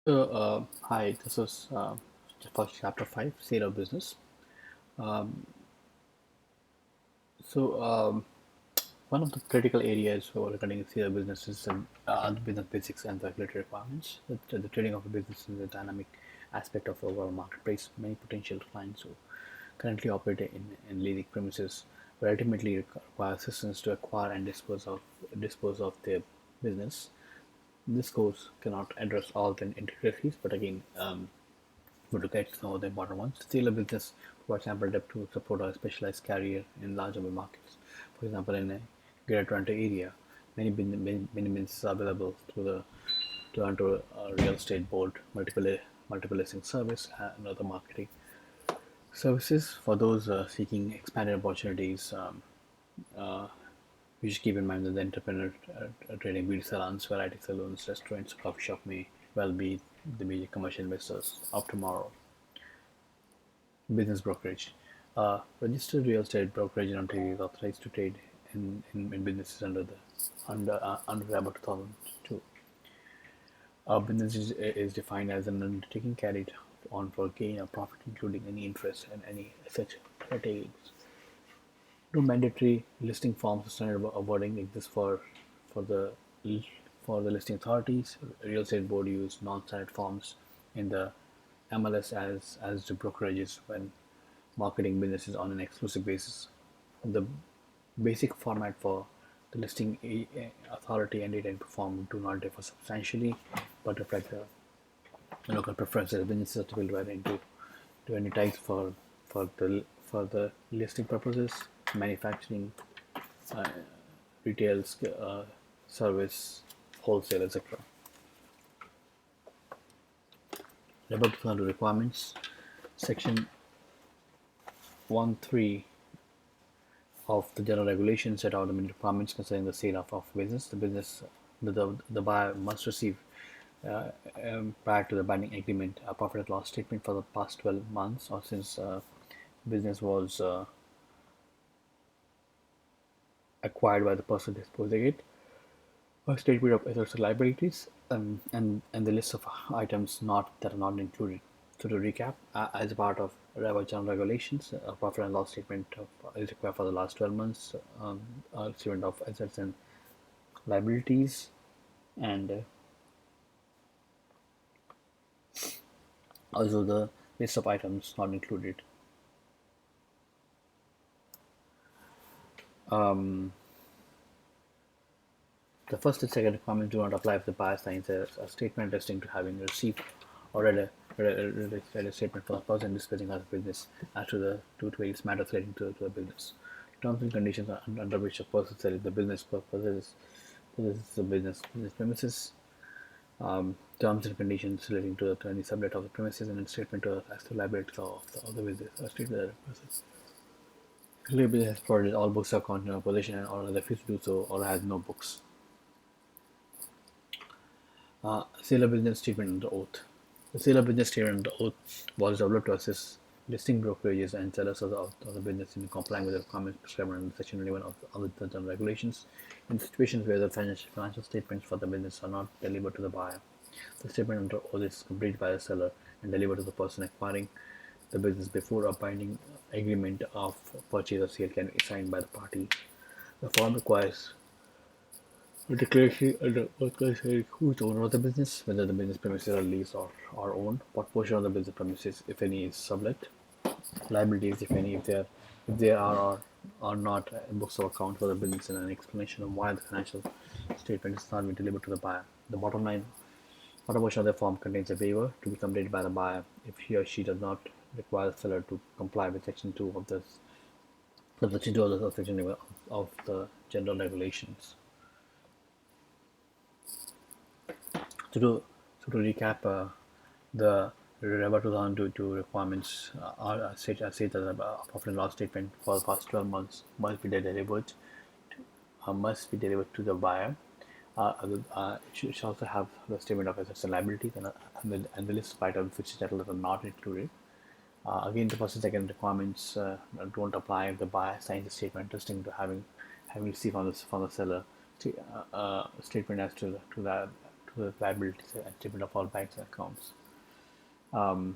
Hi, this is for Chapter 5, Sale of Business. Um, so, one of the critical areas for regarding sale of business is the business basics and regulatory requirements. The trading of a business is a dynamic aspect of overall marketplace. Many potential clients who currently operate in leasing premises will ultimately require assistance to acquire and dispose of their business. This course cannot address all the intricacies, but again, would look at some of the important ones. Still, a business provides ample depth to support a specialized career in larger markets. For example, in a Greater Toronto area, many businesses are available through the Toronto Real Estate Board, multiple listing service, and other marketing services for those seeking expanded opportunities. We should keep in mind that the entrepreneur trading beauty salons, variety salons, restaurants, coffee shop may well be the major commercial investors of tomorrow. Business brokerage. Registered real estate brokerage in Ontario is authorized to trade in businesses under about 2002. A business is defined as an undertaking carried on for gain or profit, including any interest and any such takings. No mandatory listing forms or standard wording exists for the for the listing authorities. Real estate board use non-standard forms in the MLS as do brokerages when marketing businesses on an exclusive basis. The basic format for the listing authority and data and perform do not differ substantially, but reflect the local preferences. Businesses are typically divided into any types for the listing purposes, manufacturing, uh, retail, service, wholesale, etc. About the requirements, Section 1.3 of the general regulations set out the requirements concerning the sale of business. The buyer must receive uh, prior to the binding agreement a profit and loss statement for the past 12 months or since business was acquired by the person disposing it, a statement of assets and liabilities, and the list of items not that are not included. So to recap, as a part of general regulations, a profit and loss statement is required for the last 12 months, a statement of assets and liabilities, and also the list of items not included. The first and second requirements do not apply if the buyer signs a statement attesting to having received or read a statement from a person discussing other business as to the various matters relating to the business. Terms and conditions under which a person selling the business possesses the business premises. Terms and conditions relating to any sublet of the premises and a statement as to liability of the business or statement of the premises. Clearly has provided all books are content of possession and or refused to do so or has no books. Sale of business statement under oath. The sale of business statement under oath was developed to assist listing brokerages and sellers of the business in complying with the requirements prescribed under Section 11 of the General Regulations. In situations where the financial statements for the business are not delivered to the buyer, the statement under oath is completed by the seller and delivered to the person acquiring the business before a binding agreement of purchase or sale can be signed by the party. The form requires a declaration under authorizing who is the owner of the business, whether the business premises are leased or owned, what portion of the business premises, if any, is sublet, liabilities, if any, if there are or not books of account for the business, and an explanation of why the financial statement is not being delivered to the buyer. The bottom line, what portion of the form contains a waiver to be completed by the buyer if he or she does not require the seller to comply with Section 2 of this, Section 2 of the Section 11 of the General Regulations. So to recap, the Reba 2022 requirements are state that a profit and loss statement for the past 12 months must be delivered to the buyer. It should also have the statement of assets and liabilities and the list of items which settlers are not included. Again, the first and second requirements don't apply if the buyer signs a statement attesting to having received from the seller statement as to to the liabilities and statement of all banks and accounts. And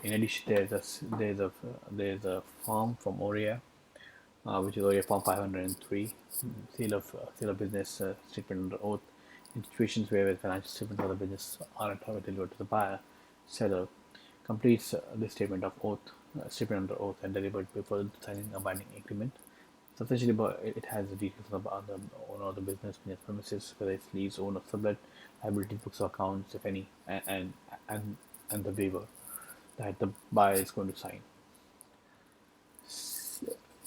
in addition, there's a form from ORIA, which is ORIA Form 503, seal of business statement under oath. In situations where the financial statements of the business are not delivered to the buyer, seller completes the statement under oath, and delivered before signing a binding agreement. So essentially, it has the details of the owner of the business premises, whether it's lease, owner, sublet, liability, books or accounts, if any, and and the waiver that the buyer is going to sign.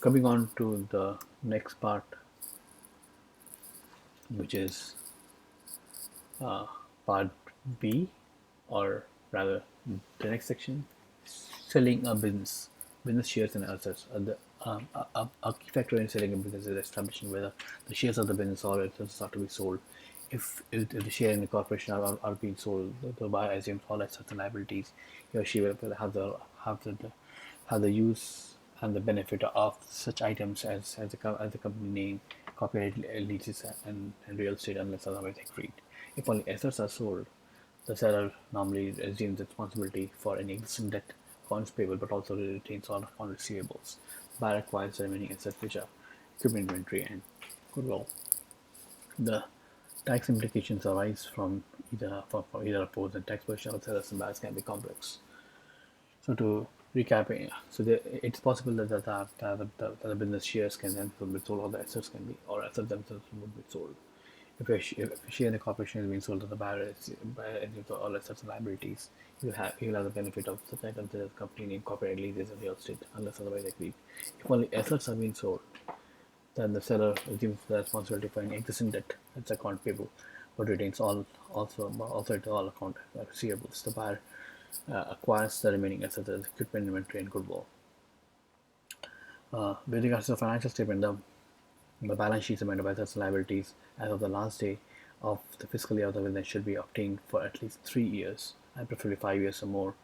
Coming on to the next part, which is part B, or rather the next section, selling a business shares and assets. A key factor in selling a business is establishing whether the shares of the business or assets are to be sold. If the share in the corporation are being sold, the buyer assumes all assets and liabilities. He or she will have the use and the benefit of such items as the company name, copyright leases, and real estate, unless otherwise agreed. If only assets are sold, the seller normally assumes responsibility for any existing debt, accounts payable, but also retains all account receivables. The buyer acquires the remaining assets, which are equipment, inventory, and goodwill. The tax implications arise from either opposed, and tax position of sellers and buyers can be complex. So to recap, it's possible that the business shares can then be sold, or the assets can be, or assets themselves would be sold. If a share in the corporation is being sold to the buyer, all assets and liabilities, he will have the benefit of such items as company name, copyright, leases, and real estate, unless otherwise agreed. If only assets are being sold, then the seller assumes the responsibility for any existing debt that's account payable, but retains all account receivables. The buyer acquires the remaining assets as equipment, inventory, and goodwill. With regards to the financial statement, the balance sheet statement of assets and liabilities as of the last day of the fiscal year of the business should be obtained for at least 3 years, and preferably 5 years or more.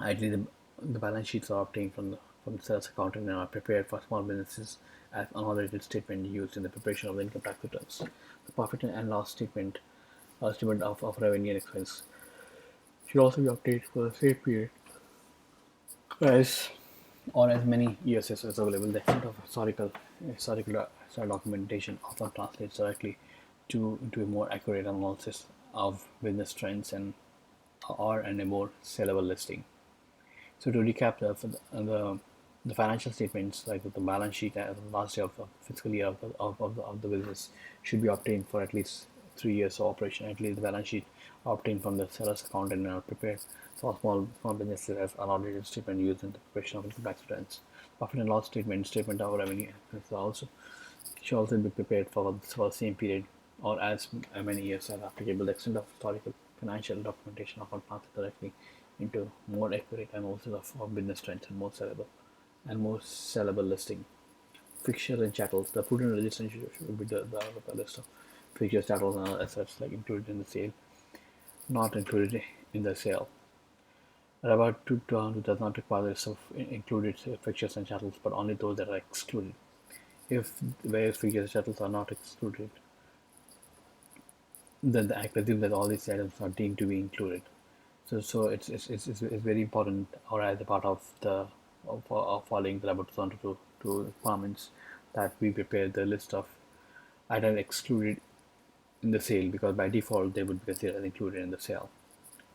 Ideally, the balance sheets are obtained from the sales accountant and are prepared for small businesses as unaudited statement used in the preparation of the income tax returns. The profit and loss statement, statement of revenue and expense, should also be obtained for the same period as or as many years as is available. The extent of historical documentation often translates directly into a more accurate analysis of business trends and a more sellable listing. So to recap, the financial statements, like the balance sheet as of the last day of the fiscal year of the business, should be obtained for at least 3 years of operation. At least the balance sheet obtained from the seller's account and are prepared for small businesses as unaudited statement used in the preparation of income tax returns. Profit and loss statement of revenue should also be prepared for the same period or as many years as applicable. The extent of historical financial documentation often translates directly into more accurate analysis of business trends and more sellable listing. Fixtures and chattels. The prudent registration should be the list of fixtures, chattels, and other assets like included in the sale, not included in the sale. Rubber to turn does not require the list of included fixtures and chattels, but only those that are excluded. If various fixtures and chattels are not excluded, then the Act assumes that all these items are deemed to be included. So it's very important, or as a part of following the Rubber 2022 requirements, that we prepare the list of items excluded in the sale, because by default they would be considered as included in the sale.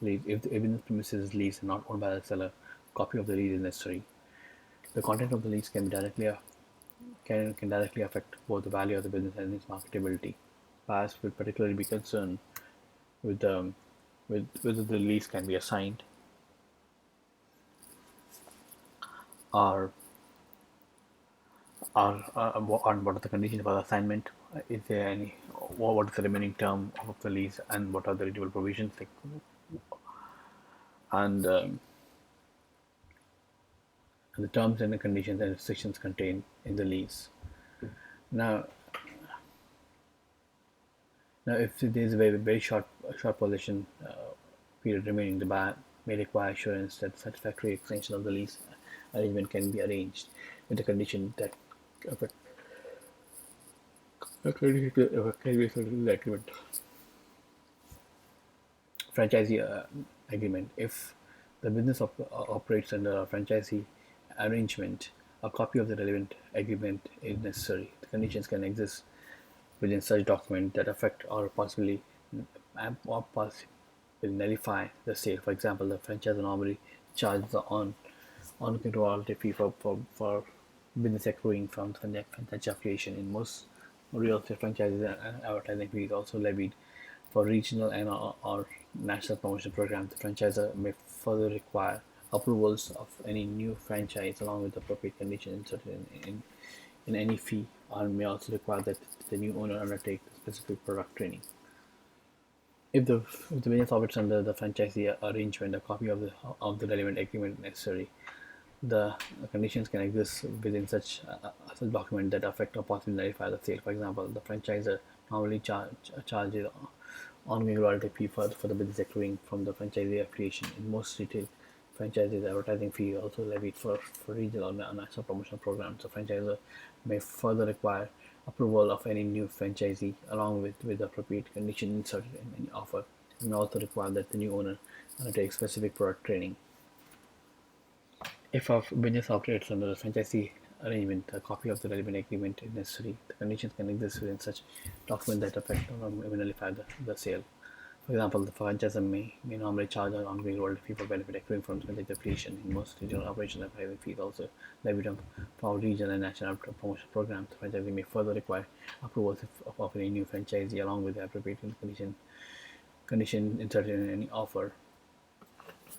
If the business premises is leased and not owned by the seller, a copy of the lease is necessary. The content of the lease can directly affect both the value of the business and its marketability. Buyers will particularly be concerned with whether the lease can be assigned, or what are the conditions for the assignment. Is there any? What is the remaining term of the lease, and what are the renewal provisions? And the terms and the conditions and restrictions contained in the lease. Now, if there is a very short possession period remaining, the buyer may require assurance that satisfactory extension of the lease arrangement can be arranged, with the condition that agreement. Franchisee agreement. If the business operates under a franchisee arrangement, a copy of the relevant agreement is necessary. The conditions can exist within such document that affect or possibly nullify the sale. For example, the franchisor normally charges the ongoing royalty fee for business accruing from franchise affiliation. In most real estate franchises, and advertising fee is also levied for regional and or national promotion programs. The franchisor may further require approvals of any new franchise along with appropriate conditions inserted in any fee, or may also require that the new owner undertake specific product training. If the business operates under the franchisee arrangement, a copy of the relevant agreement is necessary. The conditions can exist within such document that affect or possibly nullify the sale. For example, the franchisor normally charges ongoing royalty fee for the business accruing from the franchisee affiliation. In most retail franchises, advertising fee is also levied for regional or national promotional programs. The franchisor may further require approval of any new franchisee along with the appropriate condition inserted in any offer, and may also require that the new owner undertake specific product training. If a business operates under a franchisee arrangement, a copy of the relevant agreement is necessary. The conditions can exist within such document that affect or may nullify the sale. For example, the franchisor may normally charge an ongoing royalty fee for benefit accruing from the franchise affiliation. In most regional operations, advertising fees also levied for regional and national promotion programs. The franchisee may further require approvals of any new franchisee along with the appropriate condition inserted in any offer,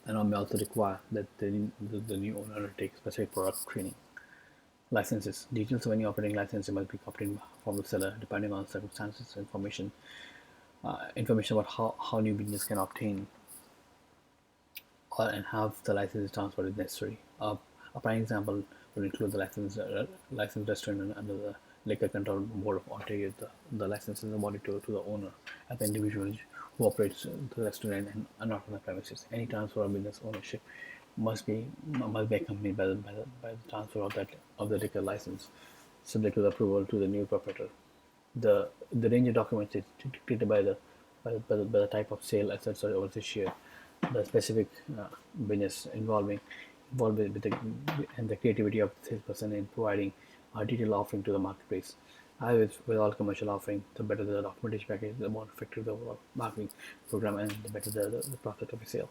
and may also require that the new owner undertake specific product training. Licenses. Details of any operating license must be obtained from the seller depending on circumstances. Information about how new business can obtain and have the license transferred is necessary. A prime example would include the licensed restaurant under the Liquor Control Board of Ontario. The license is awarded to the owner and the individual who operates the restaurant and not on the premises. Any transfer of business ownership must be accompanied by the transfer of the liquor license, subject to the approval to the new proprietor. The range of documents is dictated by the type of sale, assets, or overseas share, the specific business involved with and the creativity of the salesperson in providing a detailed offering to the marketplace. As with all commercial offering, the better the documentation package, the more effective the overall marketing program, and the better the profit of a sale.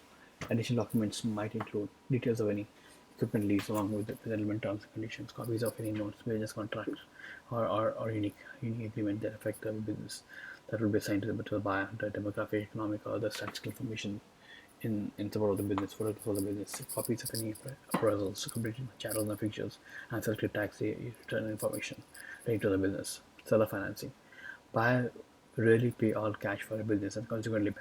Additional documents might include details of any equipment lease along with the relevant terms and conditions, copies of any notes, business contracts, or unique agreement that affect the business that will be assigned to the buyer, the demographic, economic, or other statistical information in support of the business, for the business, copies of any appraisals, completed channels and features, and selected tax return information related to the business. Seller financing. Buyer rarely pay all cash for a business, and consequently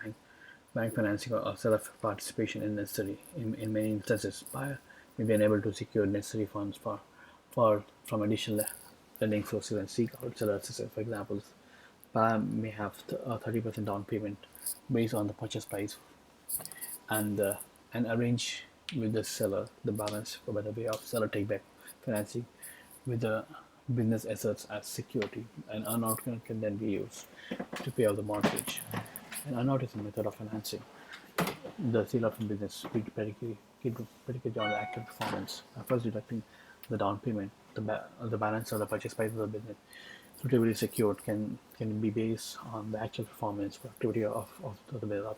bank financing or seller participation is necessary. In many instances, buyer may be unable to secure necessary funds from additional lending sources and seek out seller assistance. For example, buyer may have a 30% down payment based on the purchase price and arrange with the seller the balance by the way of seller take back financing with the business assets as security. An earnout can then be used to pay off the mortgage. An earnout is a method of financing the sale of a business predicated on the actual performance. First deducting the down payment, the balance of the purchase price of the business suitably secured can be based on the actual performance productivity of the bill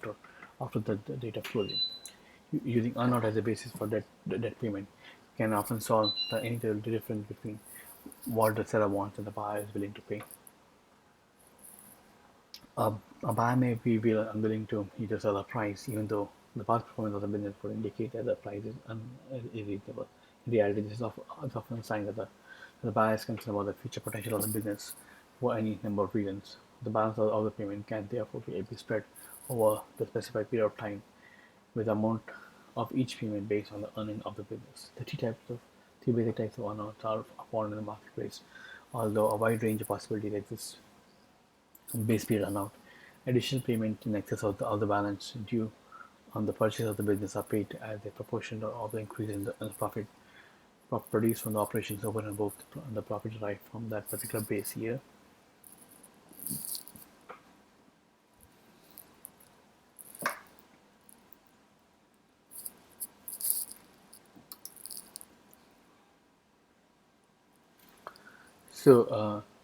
after the date of closing. Using earnout as a basis for debt payment can often solve any difference between what the seller wants and the buyer is willing to pay. A buyer may be unwilling to either sell a price, even though the past performance of the business would indicate that the price is reasonable. In reality, this is often a sign that the buyer is concerned about the future potential of the business for any number of reasons. The balance of the payment can therefore be spread over the specified period of time, with the amount of each payment based on the earning of the business. The three basic types of earnouts are found in the marketplace, although a wide range of possibilities exist. Base period earnout. Additional payment in excess of the balance due on the purchase of the business are paid as a proportion of the increase in the profit produced from the operations over and above the profit derived from that particular base year.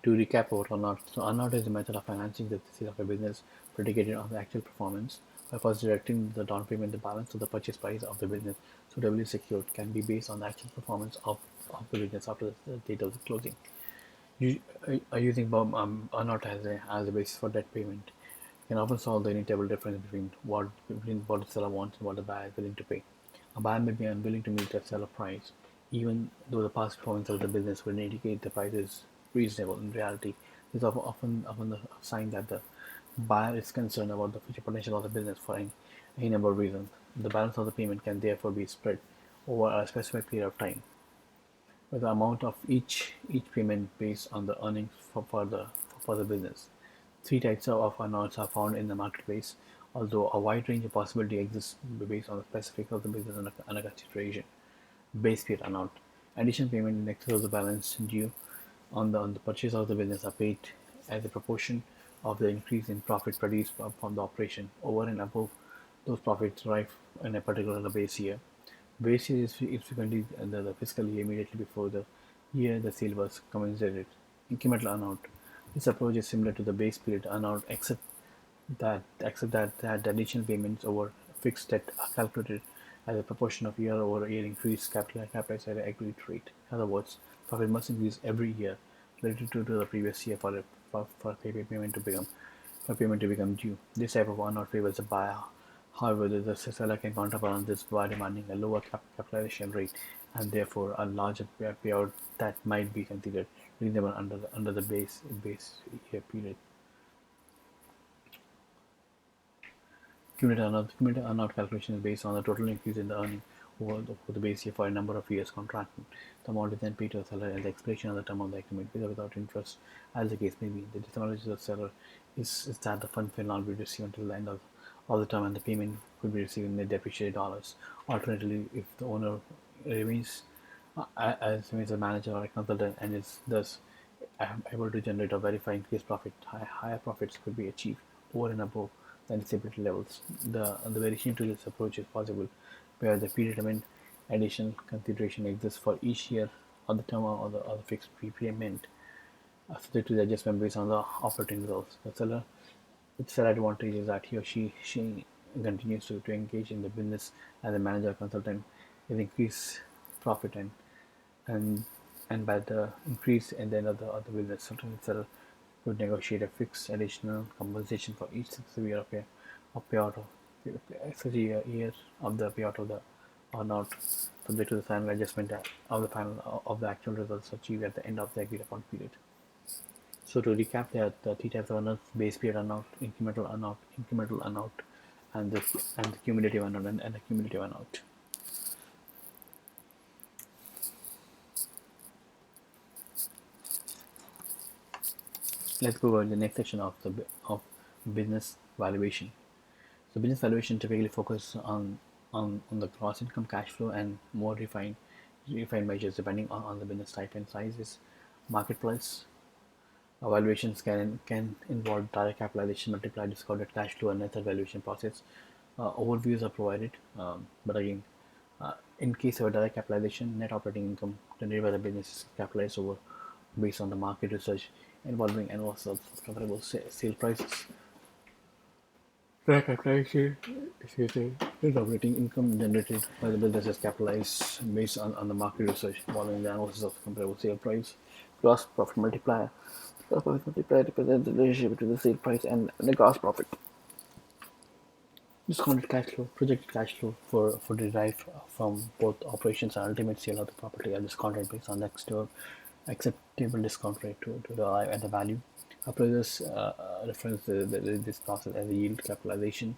To recap what earnout, earnout is a method of financing the sale of a business predicated on the actual performance by first directing the down payment, the balance of the purchase price of the business suitably secured can be based on the actual performance of the business after the date of the closing. You are using earnout as a basis for debt payment. You can often solve the inevitable difference between what the seller wants and what the buyer is willing to pay. A buyer may be unwilling to meet the seller price, even though the past performance of the business would indicate the price is reasonable. In reality, this is often a sign that the buyer is concerned about the future potential of the business for any number of reasons. The balance of the payment can therefore be spread over a specific period of time, with the amount of each payment based on the earnings for the business. Three types of earnouts are found in the marketplace, although a wide range of possibility exists based on the specifics of the business under consideration. Base period earnout. Additional payment in excess of the balance due on the purchase of the business are paid as a proportion of the increase in profit produced from the operation over and above those profits derived in a particular base year. Base year is frequently the fiscal year immediately before the year the sale was commenced. Incremental earnout. This approach is similar to the base period earnout, except that the additional payments over a fixed debt are calculated as a proportion of year-over-year increase capitalized at an agreed rate. In other words, profit must increase every year related to the previous year for payment to become due. This type of earnout favors the buyer. However, the seller can counterbalance this by demanding a lower capitalization rate and therefore a larger payout that might be considered reasonable under the base year period. Cumulative earnout calculation is based on the total increase in the earning over the base year for a number of years contracting. The amount is then paid to the seller at the expiration of the term of the agreement, with or without interest, as the case may be. The disadvantage of the seller is that the fund will not be received until the end of the term, and the payment could be received in the depreciated dollars. Alternatively, if the owner remains remains a manager or a consultant and is thus able to generate or verify increased profit, higher profits could be achieved over and above the anticipated levels. The variation to this approach is possible, where the predetermined additional consideration exists for each year of the term or the fixed prepayment, subject to the adjustment based on the operating results. Its seller advantage is that he or she continues to engage in the business as a manager or consultant with increased profit and and by the increase in the end of the business, sometimes itself could negotiate a fixed additional compensation for each successive year of payout of such a year of the payout of the or not, subject to the final adjustment of the actual results achieved at the end of the agreed upon period. So to recap, there are the three types of earnout: base period incremental earnout, and the cumulative earnout and the cumulative earnout. Let's go over the next section of business valuation. So business valuation typically focuses on the gross income, cash flow, and more refined measures depending on the business type and sizes. Marketplace valuations can involve direct capitalization, multiply discounted cash flow, and net valuation process. Overviews are provided, but again, in case of a direct capitalization, net operating income generated by the business is capitalized over based on the market research involving annual sales comparable sale prices. Direct capitalization is operating income generated by the business is capitalized based on the market research involving the analysis of comparable sale price. Gross profit multiplier. Gross profit multiplier represents the relationship between the sale price and the gross profit. Discounted cash flow, projected cash flow for derived from both operations and ultimate sale of the property are discounted based on the acceptable discount rate to arrive at the value. Appraisers reference this process as a yield capitalization.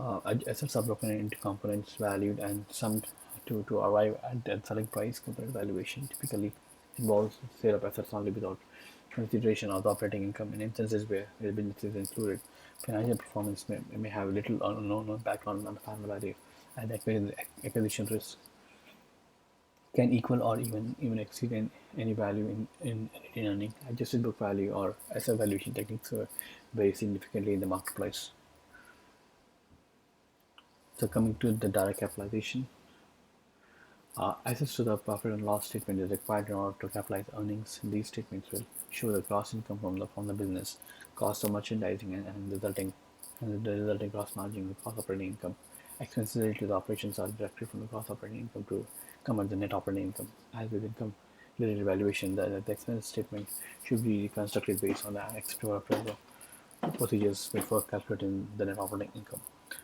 Assets are broken into components valued and summed to arrive at the selling price. Component valuation typically involves sale of assets only without consideration of the operating income. In instances where the business is included, financial performance may have little or no impact on the final value and acquisition risk. can equal or even exceed any value in earning. Adjusted book value or asset valuation techniques vary significantly in the marketplace. So coming to the direct capitalization, access to the profit and loss statement is required in order to capitalize earnings. These statements will show the gross income from the business, cost of merchandising, and the resulting gross margin, the gross operating income. Expenses related to the operations are deducted from the gross operating income to come at the net operating income. As with income related valuation, the expense statement should be constructed based on the acceptable procedures before calculating the net operating income.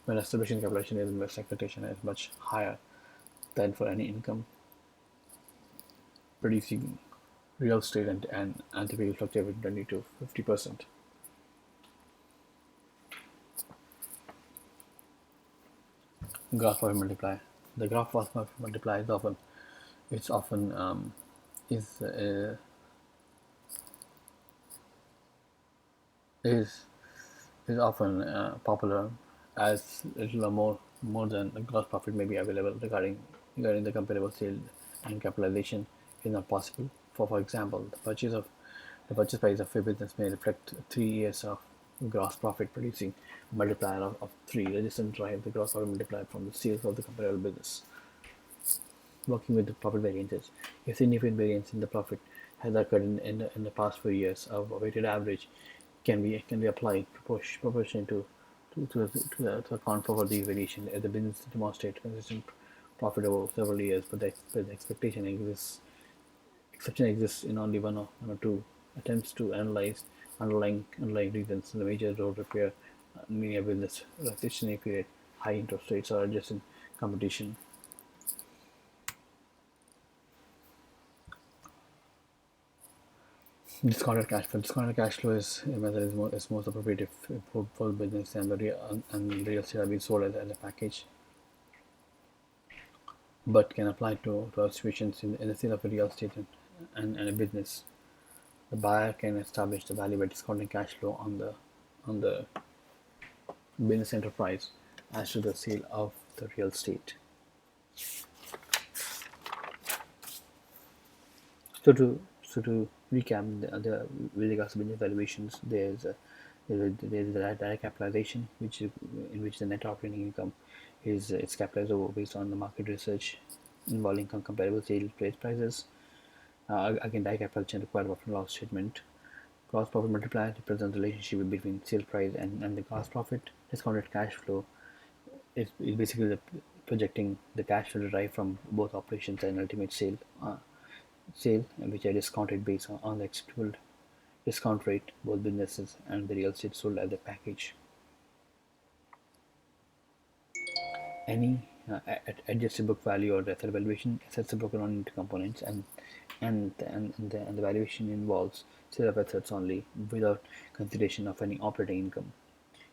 When establishing calculation, expectation is much higher than for any income producing real estate and typically fluctuate with 20 to 50%. Graph profit multiplier. The graph profit multiplier is often is uh, is is often popular as little or more than the gross profit may be available regarding the comparable sale and capitalization is not possible. For example, the purchase price of a business may reflect 3 years of gross profit producing multiplier of 3. That doesn't drive the gross profit multiplier from the sales of the comparable business. Working with the profit variances. A significant variance in the profit has occurred in the past few years. A weighted average can be applied proportion to account for these variations as the business demonstrates consistent profit over several years, but the exception exists in only one or two attempts to analyze underlying reasons. The major road repair, media business, recessionary period, high interest rates, or adjacent competition. Discounted cash flow is a method is most appropriate if for business and real estate are being sold as a package, but can apply to situations in the sale of a real estate and a business. The buyer can establish the value by discounting cash flow on the business enterprise as to the sale of the real estate. So to recap, with regards to business valuations, there's the direct capitalization, in which the net operating income is capitalized over based on the market research involving comparable sale prices. Again, direct capitalization required profit and loss statement. Gross profit multiplier represents the relationship between sale price and the gross profit. Discounted cash flow is basically projecting the cash flow derived from both operations and ultimate sale, which are discounted based on the acceptable discount rate. Both businesses and the real estate sold as a package. Any adjusted book value or asset valuation, assets are broken down into components, and the valuation involves sale of assets only without consideration of any operating income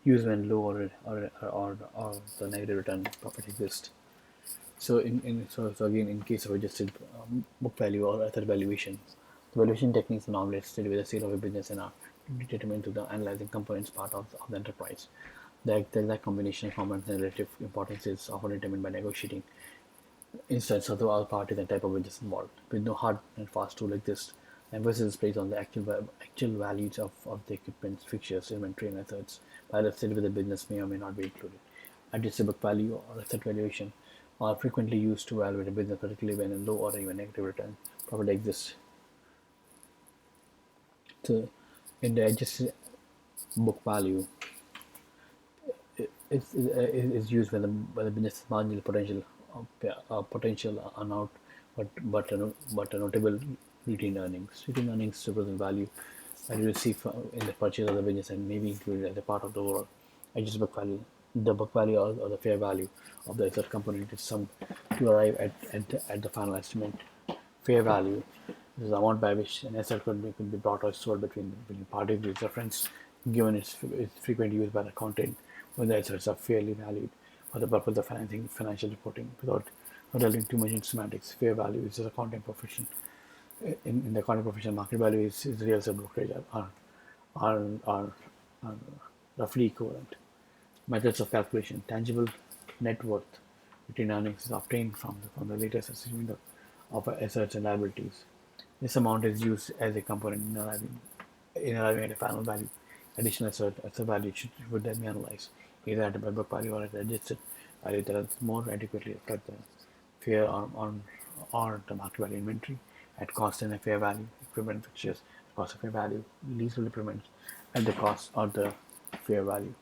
used when low or the negative return profit exists. So again, in case of adjusted book value or asset valuation, the valuation techniques are normally associated with the sale of a business and are determined to the analyzing components part of the enterprise. The exact combination of components and relative importance is often determined by negotiating instance of the other parties and type of business involved. With no hard and fast rule exists, emphasis is placed on the actual values of the equipment, fixtures, inventory, and assets, while a sale with the business may or may not be included. Adjusted book value or asset valuation are frequently used to evaluate a business, particularly when a low or even negative return profit exists. So, in the adjusted book value, is used when the business marginal potential are not, but a notable retained earnings. Retained earnings represent value that you receive in the purchase of the business and may be included as a part of the overall adjusted book value. The book value or the fair value of the asset component is summed to arrive at the final estimate. Fair value is the amount by which an asset could be bought or sold between parties with reference, given its frequent use by the accountant when the assets are fairly valued for the purpose of financial reporting. Without delving too much into semantics, fair value is the accounting profession. In the accounting profession, market value is real estate brokerage are roughly equivalent. Methods of calculation: tangible net worth between earnings is obtained from the latest assessment of assets and liabilities. This amount is used as a component in arriving at a final value. Additional asset value should then be analyzed either at a book value or at an adjusted value that is more adequately reflect the fair or the market value inventory at cost and a fair value equipment fixtures at cost of fair value leasehold improvements at the cost of the fair value.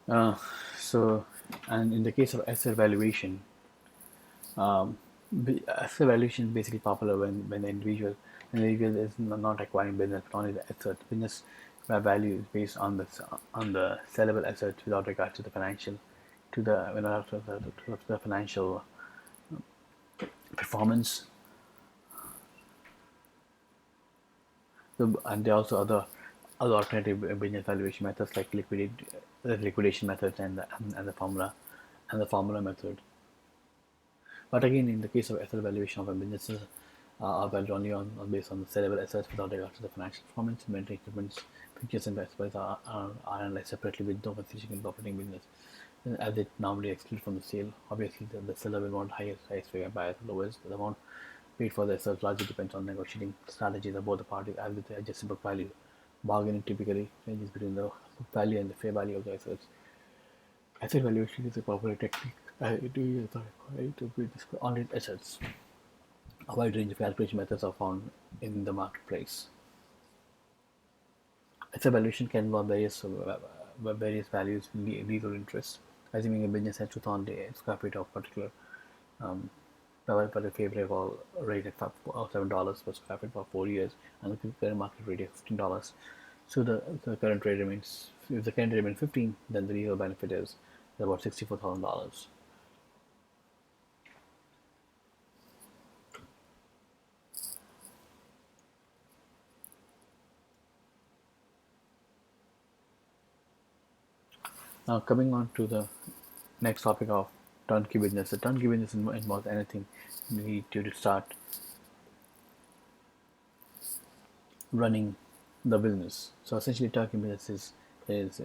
Uh, so, and in the case of asset valuation, um, asset valuation is basically popular when the individual is not acquiring business but only the asset. Business value is based on the sellable assets without regard to the financial to the financial performance. So, and there are also other alternative business valuation methods like liquidation methods and the formula method. But again, in the case of asset valuation of a businesses are valued only based on the sellable assets without regard to the financial performance. Inventory equipments, fixtures and expenses are analyzed separately with no consideration in the operating business, as it normally excluded from the sale. Obviously, the seller will want highest figure, buyer the lowest. The amount paid for the assets largely depends on negotiating strategies of both the parties, as with the adjusted book value. Bargaining typically ranges between the book value and the fair value of the assets. Asset valuation is a popular technique to use to build on assets. A wide range of calculation methods are found in the marketplace. Asset valuation can involve various values in legal interest. Assuming a business has 2,000 square feet of particular um, but a favorable rate of $7 per square feet for 4 years, and the current market rate is $15. So the current rate remains. If the current rate remains 15, then the legal benefit is about $64,000. Now coming on to the next topic of turnkey business. The turnkey business involves anything you need to start running the business. So essentially, turnkey business includes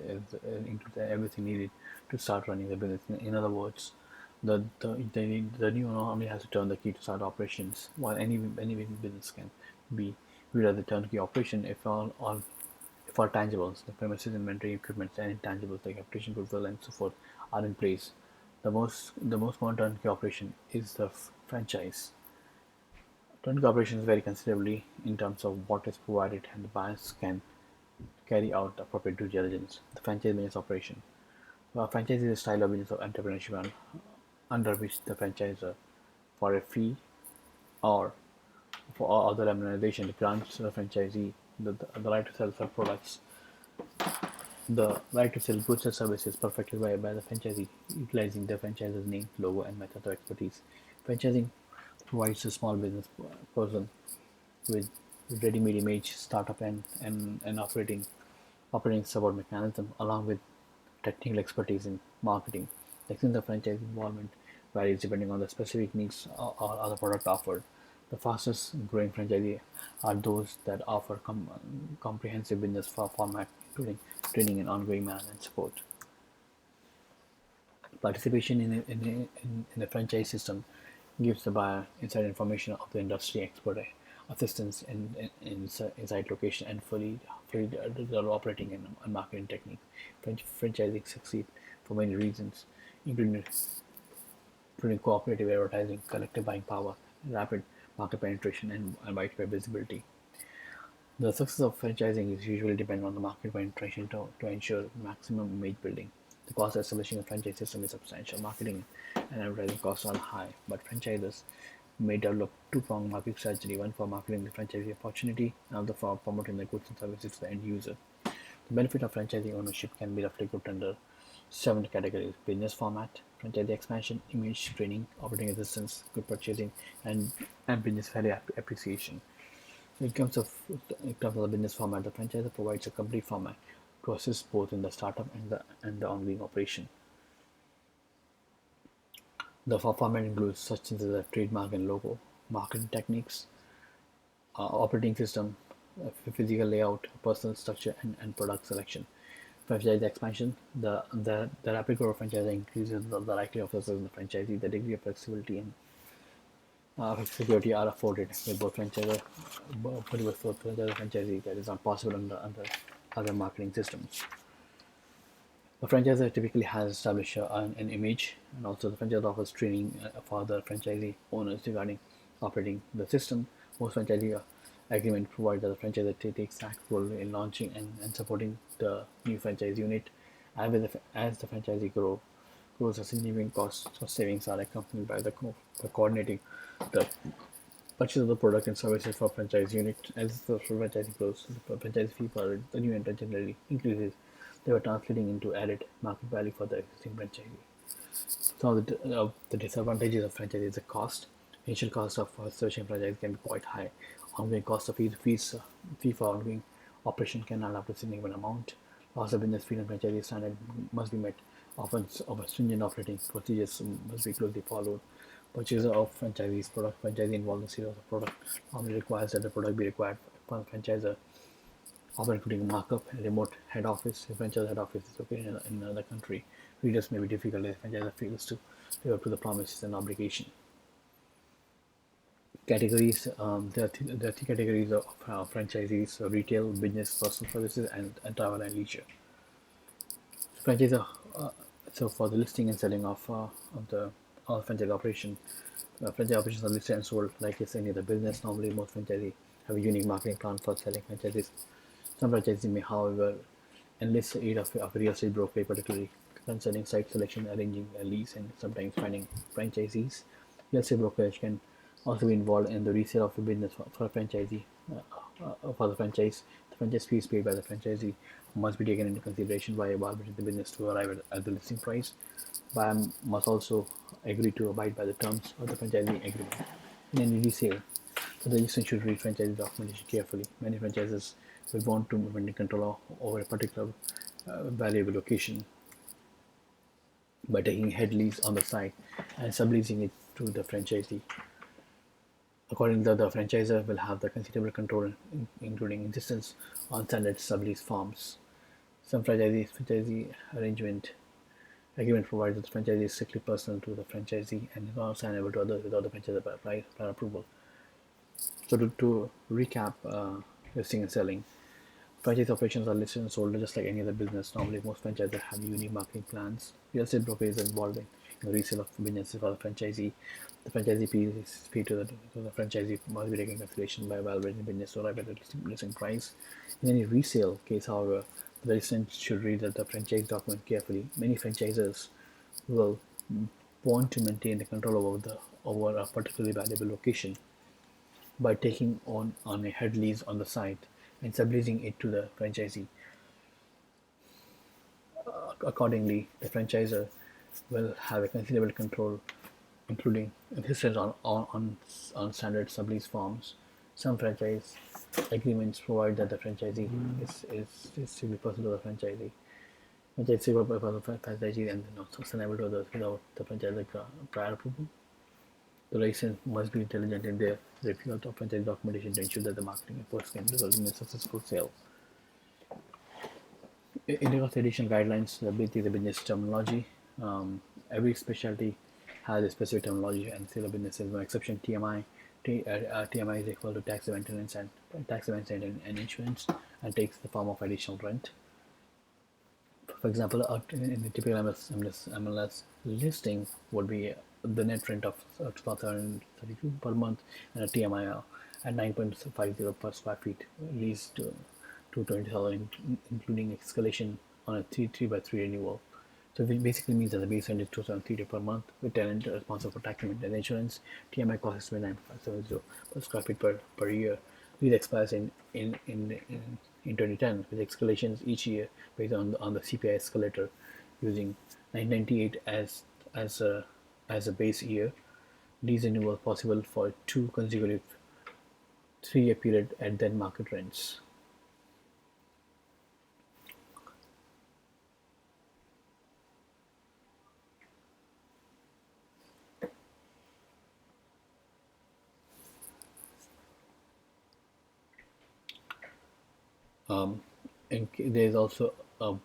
everything needed to start running the business. In other words, the new owner only has to turn the key to start operations, while any business can be viewed as a turnkey operation if all tangibles, the premises, inventory, equipment, and intangibles like application, goodwill, and so forth, are in place. The most common turnkey operation is the franchise. Turnkey operations vary considerably in terms of what is provided, and the buyers can carry out appropriate due diligence. The franchise business operation. Franchise is a style of business of entrepreneurship under which the franchisor, for a fee or for other remuneration, grants the franchisee the right to sell some products. The right to sell goods or services perfected by the franchisee, utilizing the franchisor's name, logo, and method of expertise. Franchising provides a small business person with ready-made image, startup, and operating support mechanism, along with technical expertise in marketing. The extent of franchise involvement varies depending on the specific needs or other product offered. The fastest growing franchisees are those that offer comprehensive business format, including training and ongoing management support. Participation in a franchise system gives the buyer inside information of the industry expert assistance inside location and fully operating and marketing technique. Franchising succeed for many reasons, including cooperative advertising, collective buying power, rapid market penetration, and widespread visibility. The success of franchising is usually dependent on the market penetration to ensure maximum image building. The cost of establishing a franchise system is substantial. Marketing and advertising costs are high, but franchisers may develop two-pronged marketing strategy: one for marketing the franchisee opportunity, another for promoting the goods and services to the end user. The benefit of franchising ownership can be roughly grouped under seven categories: business format, franchisee expansion, image, training, operating assistance, good purchasing, and business value appreciation. In terms of the business format, the franchisor provides a complete format to assist both in the startup and the ongoing operation. The format includes such things as a trademark and logo, marketing techniques, operating system, physical layout, personal structure, and product selection. Franchise expansion. The rapid growth of franchise increases the likelihood of success in the franchisee. The degree of flexibility are afforded with both franchisee that is not possible under other marketing systems. The franchisor typically has established an image, and also the franchise offers training for the franchisee owners regarding operating the system. Most franchisee agreement provide that the franchisor takes active role in launching and supporting the new franchise unit. As the franchisee grows, a significant cost of savings are accompanied by by coordinating the purchase of the product and services for franchise unit. As the franchisee grows, the franchise fee for the new entrant generally increases, thereby translating into added market value for the existing franchisee. Some of the disadvantages of franchise is the cost. Initial cost of establishing franchise can be quite high. Ongoing cost of fee for ongoing operation can add up to a significant amount. Loss of business freedom franchisee standard must be met. Often, stringent operating procedures must be closely followed. Purchaser of franchisee's product. Franchisee involved in the sale of the product normally requires that the product be required for the franchisor, often including markup, a remote head office. If franchise head office is located in another country, readers may be difficult if franchisor fails to live up to the promises and obligation. Categories. There are three categories of franchisees: retail, business, personal services, and travel and leisure. Franchise. So for the listing and selling of the franchise operation, franchise operations are listed and sold like it's any other business. Normally, most franchisees have a unique marketing plan for selling franchises. Some franchisees may, however, enlist the aid of a real estate broker, particularly concerning site selection, arranging a lease, and sometimes finding franchisees. Real estate brokerage can also be involved in the resale of a business for a franchisee. For the franchise, the franchise fees paid by the franchisee must be taken into consideration by evaluating the business to arrive at the listing price. Buyer must also agree to abide by the terms of the franchisee agreement. In any resale, the registration should read franchisee documentation carefully. Many franchises will want to maintain control over a particular valuable location by taking head lease on the site and subleasing it to the franchisee. Accordingly, the franchisor will have the considerable control, including insistence on standard sublease forms. Some franchisee arrangement agreement provides that the franchisee is strictly personal to the franchisee and is not assignable to others without the franchisor prior approval. So to recap, listing and selling. Franchise operations are listed and sold just like any other business. Normally, most franchises have unique marketing plans. Real estate brokers are involved in the resale of businesses for the franchisee. The franchisee fee to the franchisee must be taken into consideration by evaluating the business to arrive at the listing price. In any resale case, however, the resident should read the franchise document carefully. Many franchisors will want to maintain the control over a particularly valuable location by taking on a head lease on the site and subleasing it to the franchisee. Accordingly, the franchisor will have a considerable control, including insistence on standard sublease forms. Some franchise agreements provide that the franchisee is to be personal to the franchisee. Franchisee is by the franchisee and not sustainable to others without the franchisee prior approval. The license must be intelligent in their review of franchise documentation to ensure that the marketing efforts can result in a successful sale. In terms of additional guidelines, the business terminology. Every specialty has a specific terminology, and sale of business is no exception. TMI is equal to tax event and insurance, and takes the form of additional rent. For example, in the typical MLS listing would be the net rent of 2,732 per month and a TMI at 9.50 per square feet leased to 20,000, including escalation on a 3 by 3 renewal. So it basically means that the base rent is 2,730 per month with tenant responsible for tax and insurance. TMI cost is 9.570 per square feet per year. Lease expires in 2010 with escalations each year based on the CPI escalator, using 1998 as a base year. Lease renewal possible for 2 consecutive 3-year period at then market rents. And there is also a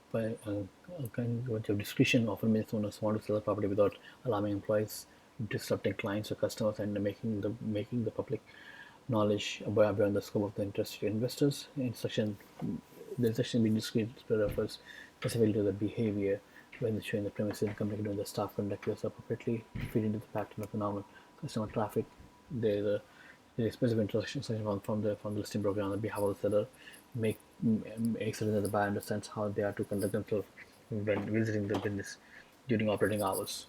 kind of discretion often means owners want to sell the property without alarming employees, disrupting clients or customers, and making the public knowledge beyond the scope of the interested investors. The section being discrete refers specifically to the behavior when showing the premises and communicating with the staff conduct yourself appropriately, fit into the pattern of the normal customer traffic. There's a specific introduction section from the listing broker on the behalf of the seller, make certain that the buyer understands how they are to conduct themselves when visiting the business during operating hours.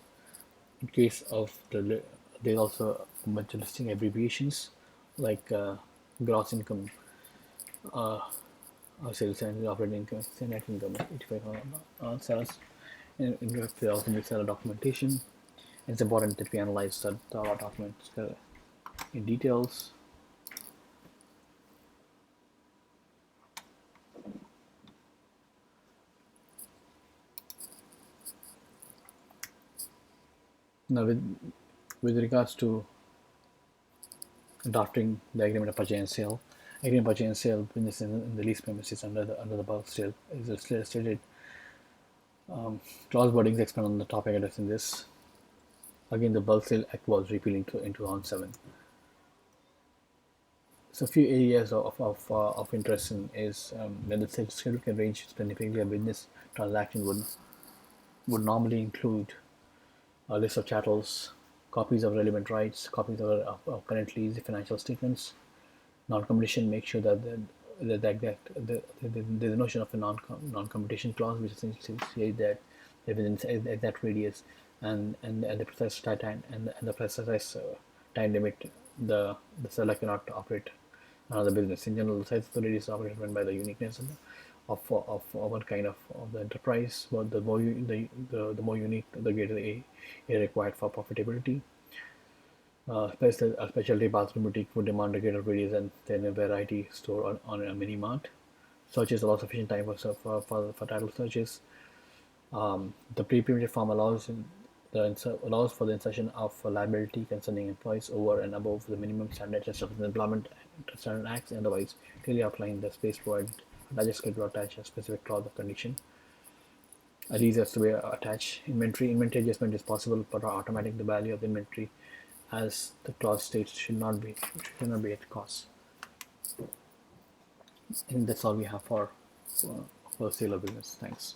In case of there's also a bunch of listing abbreviations like gross income, sales and operating income, net income, 85 sellers. And we also need seller documentation. It's important that we analyze the documents in details. Now, with regards to drafting the agreement of purchase and sale, agreement of purchase and sale business in the lease premises under the bulk sale is stated. Clause wordings expand on the topic addressed in this. Again, the bulk sale act was repealed in 2007. So, a few areas of interest in is when the sales schedule can range significantly. A business transaction would normally include a list of chattels, copies of relevant rights, copies of current lease, financial statements. Non-competition makes sure that there's a notion of a non-competition clause, which essentially says that within that radius and the precise time and the precise time limit, the seller cannot operate another business. In general, the size of the radius is operated by the uniqueness of one kind of the enterprise. But the more unique, the greater the A required for profitability. A specialty bathroom boutique would demand a greater radius than a variety store on a mini mart. Searches allow sufficient time for title searches. The pre-primitive form allows for the insertion of liability concerning employees over and above the minimum standards established in the Employment Standard Acts, and otherwise clearly outline the space provided. Attach a schedule, attach a specific clause of condition. A lease has to be attached. Inventory adjustment is possible, but automatic the value of the inventory, as the clause states, should not be at cost. And that's all we have for sale of business. Thanks.